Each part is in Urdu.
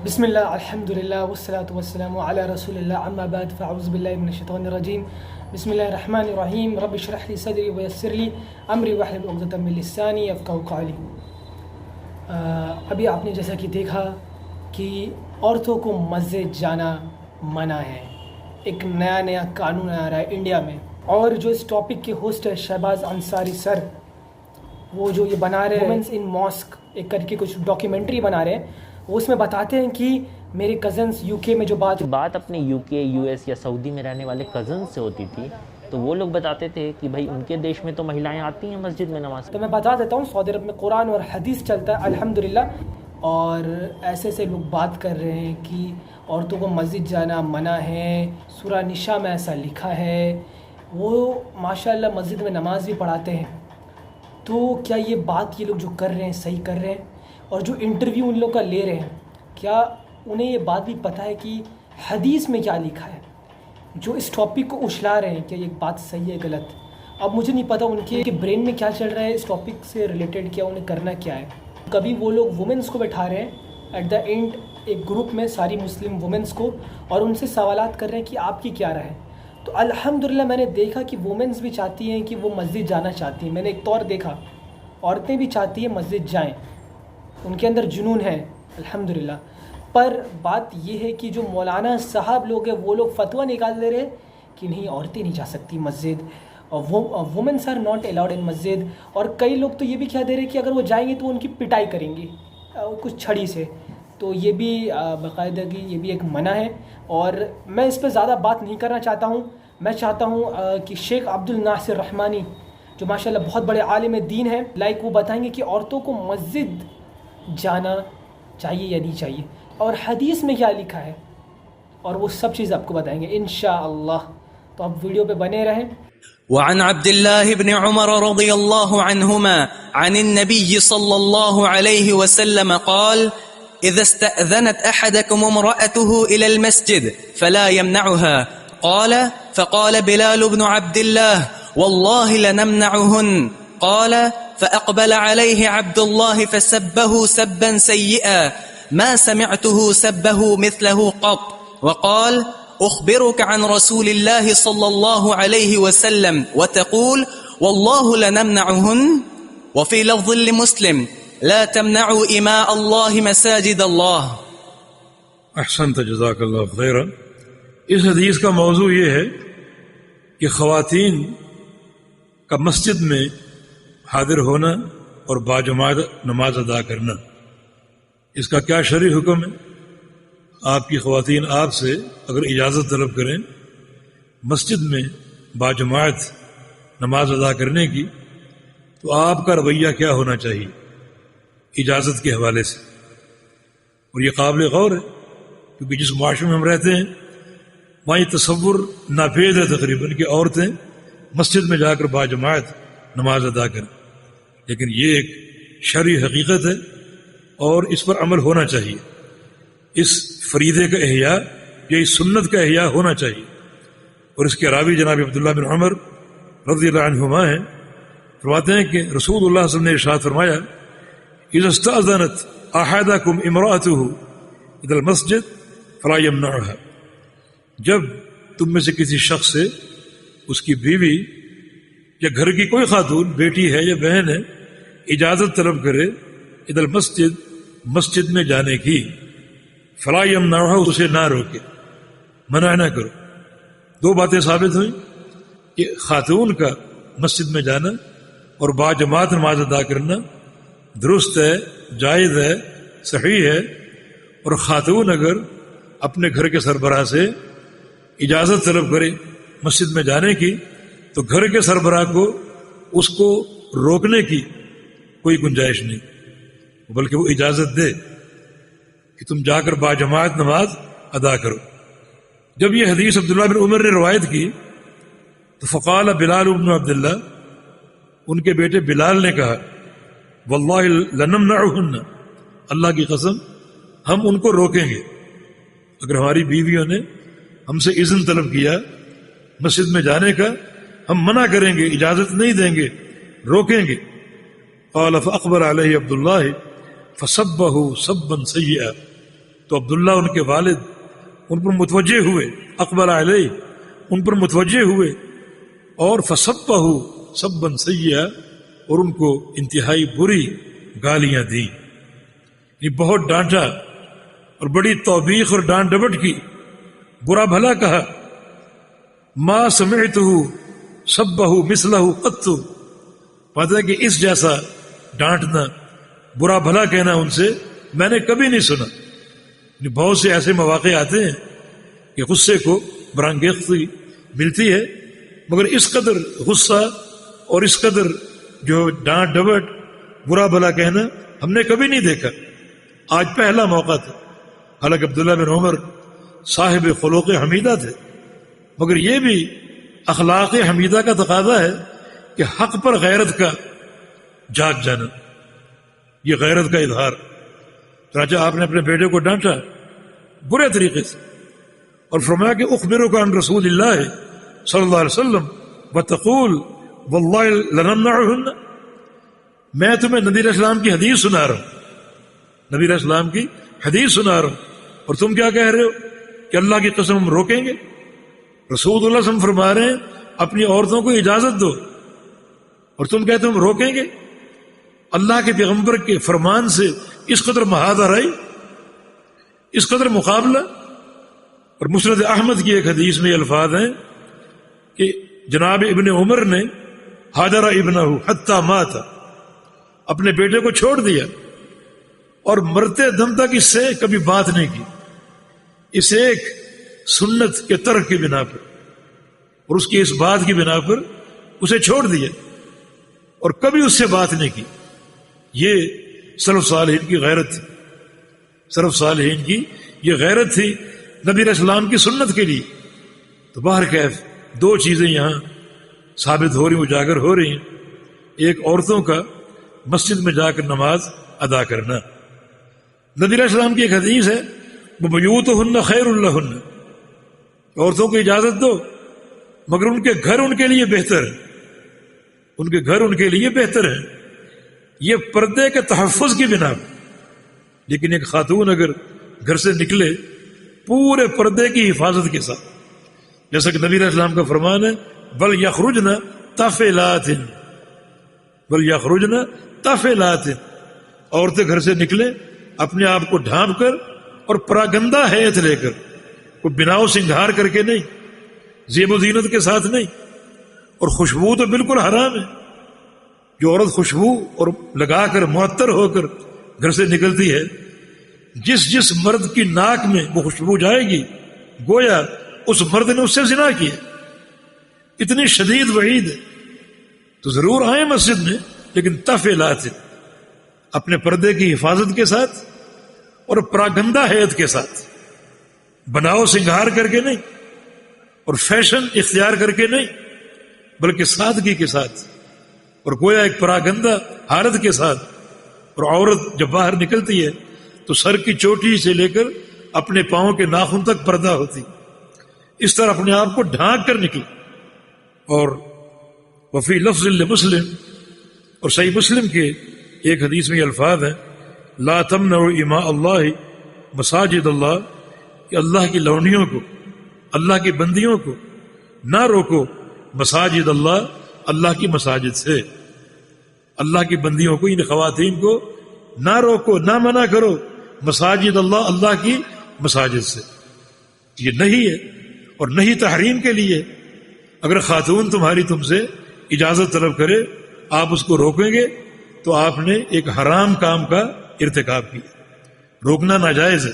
بسم اللہ الحمد للہ والصلاة والسلام علی رسول اللہ اما بعد فاعوذ باللہ من الشیطان الرجیم بسم اللہ الرحمن الرحیم رب اشرح لی صدری ویسر لی امری واحلل عقدۃ من لسانی یفقہوا قولی۔ ابھی آپ نے جیسا کہ دیکھا کہ عورتوں کو مسجد جانا منع ہے، ایک نیا قانون آ رہا ہے انڈیا میں، اور جو اس ٹاپک کے ہوسٹ ہے شہباز انصاری سر، وہ جو یہ بنا رہے ہیں وومنس ان ماسک ایک کر کے کچھ ڈاکیومنٹری بنا رہے ہیں، وہ اس میں بتاتے ہیں کہ میرے کزنس یو کے میں جو بات اپنے یو کے یو ایس یا سعودی میں رہنے والے کزنس سے ہوتی تھی تو وہ لوگ بتاتے تھے کہ بھائی ان کے دیش میں تو مہیلائیں آتی ہیں مسجد میں نماز۔ تو میں بتا دیتا ہوں سعودی عرب میں قرآن اور حدیث چلتا ہے الحمدللہ، اور ایسے لوگ بات کر رہے ہیں کہ عورتوں کو مسجد جانا منع ہے، سورہ نساء میں ایسا لکھا ہے، وہ ماشاءاللہ مسجد میں نماز بھی پڑھاتے ہیں۔ تو کیا یہ بات یہ لوگ جو کر رہے ہیں صحیح کر رہے ہیں؟ اور جو انٹرویو ان لوگ کا لے رہے ہیں کیا انہیں یہ بات بھی پتہ ہے کہ حدیث میں کیا لکھا ہے؟ جو اس ٹاپک کو اچھلا رہے ہیں کیا یہ بات صحیح ہے غلط؟ اب مجھے نہیں پتہ ان کے برین میں کیا چل رہا ہے اس ٹاپک سے ریلیٹڈ، کیا انہیں کرنا کیا ہے۔ کبھی وہ لوگ وومنس کو بٹھا رہے ہیں ایٹ دا اینڈ ایک گروپ میں ساری مسلم وومنس کو، اور ان سے سوالات کر رہے ہیں کہ آپ کی کیا رائے ہے۔ تو الحمدللہ میں نے دیکھا کہ وومنس بھی چاہتی ہیں کہ وہ مسجد جانا چاہتی ہیں، میں نے ایک طور دیکھا عورتیں بھی چاہتی ہیں مسجد جائیں، ان کے اندر جنون ہے الحمدللہ۔ پر بات یہ ہے کہ جو مولانا صاحب لوگ ہیں وہ لوگ فتویٰ نکال دے رہے ہیں کہ نہیں عورتیں نہیں جا سکتی مسجد، womens are not allowed in مسجد، اور کئی لوگ تو یہ بھی کہہ دے رہے ہیں کہ اگر وہ جائیں گے تو ان کی پٹائی کریں گے کچھ چھڑی سے۔ تو یہ بھی باقاعدگی یہ بھی ایک منع ہے، اور میں اس پہ زیادہ بات نہیں کرنا چاہتا ہوں۔ میں چاہتا ہوں کہ شیخ عبد الناصر رحمانی جو ماشاءاللہ بہت بڑے عالم دین ہیں، وہ بتائیں گے کہ عورتوں کو مسجد جانا چاہیے یا نہیں چاہیے، اور حدیث میں کیا لکھا ہے، اور وہ سب چیز آپ کو بتائیں گے انشاءاللہ۔ تو آپ ویڈیو پہ بنے رہیں۔ وعن عبد الله بن عمر رضي الله عنهما عن النبي صلى الله عليه وسلم قال: إذا استأذنت أحدكم امرأته إلى المسجد فلا يمنعها. قال: فقال بلال بن عبد الله: والله لنمنعهن. قال: فأقبل عليه عبد الله فسبه سبا سيئا ما سمعته سبه مثله قط، وقال: أخبرك عن رسول الله صلى الله عليه وسلم وتقول والله لنمنعهن. وفي لفظ لمسلم: لا تمنعوا إماء الله مساجد الله. احسنت جزاک اللہ خیرا۔ اس حدیث کا موضوع یہ ہے کہ خواتین کا مسجد میں حاضر ہونا اور باجماعت نماز ادا کرنا، اس کا کیا شرعی حکم ہے؟ آپ کی خواتین آپ سے اگر اجازت طلب کریں مسجد میں باجماعت نماز ادا کرنے کی، تو آپ کا رویہ کیا ہونا چاہیے اجازت کے حوالے سے؟ اور یہ قابل غور ہے، کیونکہ جس معاشرے میں ہم رہتے ہیں وہاں یہ تصور ناپید ہے تقریباً کہ عورتیں مسجد میں جا کر باجماعت نماز ادا کریں، لیکن یہ ایک شرعی حقیقت ہے اور اس پر عمل ہونا چاہیے۔ اس فریضے کا احیاء یا اس سنت کا احیاء ہونا چاہیے۔ اور اس کے راوی جناب عبداللہ بن عمر رضی اللہ عنہما ہیں، فرماتے ہیں کہ رسول اللہ صلی اللہ علیہ وسلم نے ارشاد فرمایا: اذا استأذنت احدکم امرأته الى المسجد فلا يمنعها. جب تم میں سے کسی شخص سے اس کی بیوی یا گھر کی کوئی خاتون بیٹی ہے یا بہن ہے اجازت طلب کرے الى المسجد مسجد میں جانے کی، فلا یمنعها اسے نہ روکے، منع نہ کرو۔ دو باتیں ثابت ہوئیں کہ خاتون کا مسجد میں جانا اور باجماعت نماز ادا کرنا درست ہے، جائز ہے، صحیح ہے، اور خاتون اگر اپنے گھر کے سربراہ سے اجازت طلب کرے مسجد میں جانے کی تو گھر کے سربراہ کو اس کو روکنے کی کوئی گنجائش نہیں، بلکہ وہ اجازت دے کہ تم جا کر باجماعت نماز ادا کرو۔ جب یہ حدیث عبداللہ بن عمر نے روایت کی تو فقال بلال بن عبداللہ، ان کے بیٹے بلال نے کہا: واللہ لنمنعہن، اللہ کی قسم ہم ان کو روکیں گے۔ اگر ہماری بیویوں نے ہم سے اذن طلب کیا مسجد میں جانے کا، ہم منع کریں گے، اجازت نہیں دیں گے، روکیں گے۔ قال فاقبل علیہ عبداللہ فسبہ سبا سیئا، تو تو عبداللہ ان کے والد ان پر متوجہ ہوئے، اقبل علیہ، ان پر متوجہ ہوئے اور فسبہ سبا سیئا، اور ان کو انتہائی بری گالیاں دی، یہ بہت ڈانٹا اور بڑی توبیخ اور ڈانٹ ڈپٹ کی، برا بھلا کہا. ما سمعتہ سبہ مثلہ قط، پتہ ہے کہ اس جیسا ڈانٹنا، برا بھلا کہنا ان سے میں نے کبھی نہیں سنا. بہت سے ایسے مواقع آتے ہیں کہ غصے کو برانگیختی ملتی ہے، مگر اس قدر غصہ اور اس قدر جو ڈانٹ ڈپٹ برا بھلا کہنا ہم نے کبھی نہیں دیکھا. آج پہلا موقع تھا. حالانکہ عبداللہ بن عمر صاحب خلوق حمیدہ تھے، مگر یہ بھی اخلاق حمیدہ کا تقاضا ہے کہ حق پر غیرت کا جاگ جانا، یہ غیرت کا اظہار. چنانچہ آپ نے اپنے بیٹے کو ڈانٹا برے طریقے سے اور فرمایا کہ اخبرک عن رسول اللہ صلی اللہ علیہ وسلم وتقول واللہ لنمنعہن، میں تمہیں نبی علیہ السلام کی حدیث سنا رہا ہوں، نبی علیہ السلام کی حدیث سنا رہا ہوں، اور تم کیا کہہ رہے ہو کہ اللہ کی قسم ہم روکیں گے؟ رسول اللہ صلی اللہ علیہ وسلم فرما رہے ہیں اپنی عورتوں کو اجازت دو، اور تم کہتے ہم روکیں گے؟ اللہ کے پیغمبر کے فرمان سے اس قدر محاذ آئی، اس قدر مقابلہ. اور مسند احمد کی ایک حدیث میں یہ الفاظ ہیں کہ جناب ابن عمر نے حاجر ابنہ حتی مات، اپنے بیٹے کو چھوڑ دیا اور مرتے دم تک اس سے کبھی بات نہیں کی، اس ایک سنت کے ترک کی بنا پر اور اس کی اس بات کی بنا پر اسے چھوڑ دیا اور کبھی اس سے بات نہیں کی. یہ سلف صالحین کی غیرت تھی، سلف صالحین کی یہ غیرت تھی نبی علیہ السلام کی سنت کے لیے. تو باہر کیف دو چیزیں یہاں ثابت ہو رہی، اجاگر ہو رہی ہیں. ایک عورتوں کا مسجد میں جا کر نماز ادا کرنا. نبی علیہ السلام کی ایک حدیث ہے وَبُيُوتُهُنَّ خَيْرٌ لَهُنَّ، عورتوں کو اجازت دو مگر ان کے گھر ان کے لیے بہتر ہے، ان کے گھر ان کے لیے بہتر ہے. یہ پردے کے تحفظ کی بنا پر. لیکن ایک خاتون اگر گھر سے نکلے پورے پردے کی حفاظت کے ساتھ، جیسا کہ نبی علیہ السلام کا فرمان ہے بل یخرجن تافلات، بل یخرجن تافلات، عورتیں گھر سے نکلیں اپنے آپ کو ڈھانپ کر اور پراگندہ حیت لے کر، کوئی بناؤ سنگھار کر کے نہیں، زیب و زینت کے ساتھ نہیں. اور خوشبو تو بالکل حرام ہے. جو عورت خوشبو اور لگا کر معطر ہو کر گھر سے نکلتی ہے، جس مرد کی ناک میں وہ خوشبو جائے گی گویا اس مرد نے اس سے زنا کیا. اتنی شدید وعید ہے. تو ضرور آئیں مسجد میں لیکن تفعیلات، اپنے پردے کی حفاظت کے ساتھ اور پراگندہ حیت کے ساتھ، بناؤ سنگھار کر کے نہیں اور فیشن اختیار کر کے نہیں، بلکہ سادگی کے ساتھ اور گویا ایک پراگندہ حالت کے ساتھ. اور عورت جب باہر نکلتی ہے تو سر کی چوٹی سے لے کر اپنے پاؤں کے ناخن تک پردہ ہوتی، اس طرح اپنے آپ کو ڈھانک کر نکلی. اور وفی لفظ مسلم، اور صحیح مسلم کے ایک حدیث میں یہ الفاظ ہیں لا تمنعوا اماء اللہ مساجد اللہ، کہ اللہ کی لونیوں کو، اللہ کی بندیوں کو نہ روکو مساجد اللہ، اللہ کی مساجد سے. اللہ کی بندیوں کو، ان خواتین کو نہ روکو، نہ منع کرو مساجد اللہ، اللہ کی مساجد سے. یہ نہیں ہے اور نہیں تحریم کے لیے. اگر خاتون تمہاری تم سے اجازت طلب کرے، آپ اس کو روکیں گے تو آپ نے ایک حرام کام کا ارتکاب کیا. روکنا ناجائز ہے.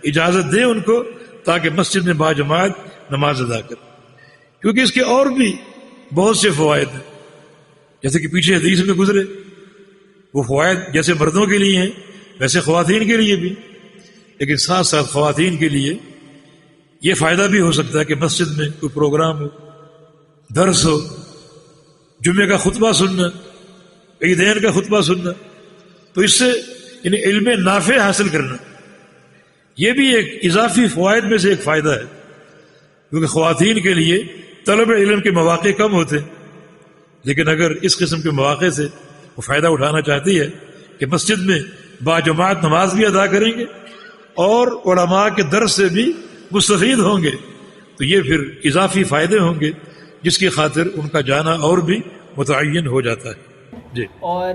اجازت دیں ان کو تاکہ مسجد میں باجماعت نماز ادا کریں، کیونکہ اس کے اور بھی بہت سے فوائد ہیں، جیسے کہ پیچھے حدیث میں گزرے. وہ فوائد جیسے مردوں کے لیے ہیں ویسے خواتین کے لیے بھی، لیکن ساتھ ساتھ خواتین کے لیے یہ فائدہ بھی ہو سکتا ہے کہ مسجد میں کوئی پروگرام ہو، درس ہو، جمعے کا خطبہ سننا، عیدین کا خطبہ سننا، تو اس سے یعنی علم نافع حاصل کرنا، یہ بھی ایک اضافی فوائد میں سے ایک فائدہ ہے. کیونکہ خواتین کے لیے طلب علم کے مواقع کم ہوتے ہیں، لیکن اگر اس قسم کے مواقع سے وہ فائدہ اٹھانا چاہتی ہے کہ مسجد میں باجماعت نماز بھی ادا کریں گے اور علماء کے درس سے بھی مستفید ہوں گے، تو یہ پھر اضافی فائدے ہوں گے جس کی خاطر ان کا جانا اور بھی متعین ہو جاتا ہے. جی. اور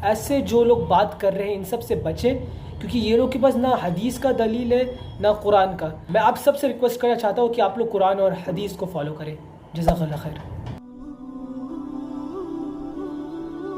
ایسے جو لوگ بات کر رہے ہیں ان سب سے بچیں، کیونکہ یہ لوگ کے پاس نہ حدیث کا دلیل ہے نہ قرآن کا. میں آپ سب سے ریکویسٹ کرنا چاہتا ہوں کہ آپ لوگ قرآن اور حدیث کو فالو کریں. جزاک اللہ خیر.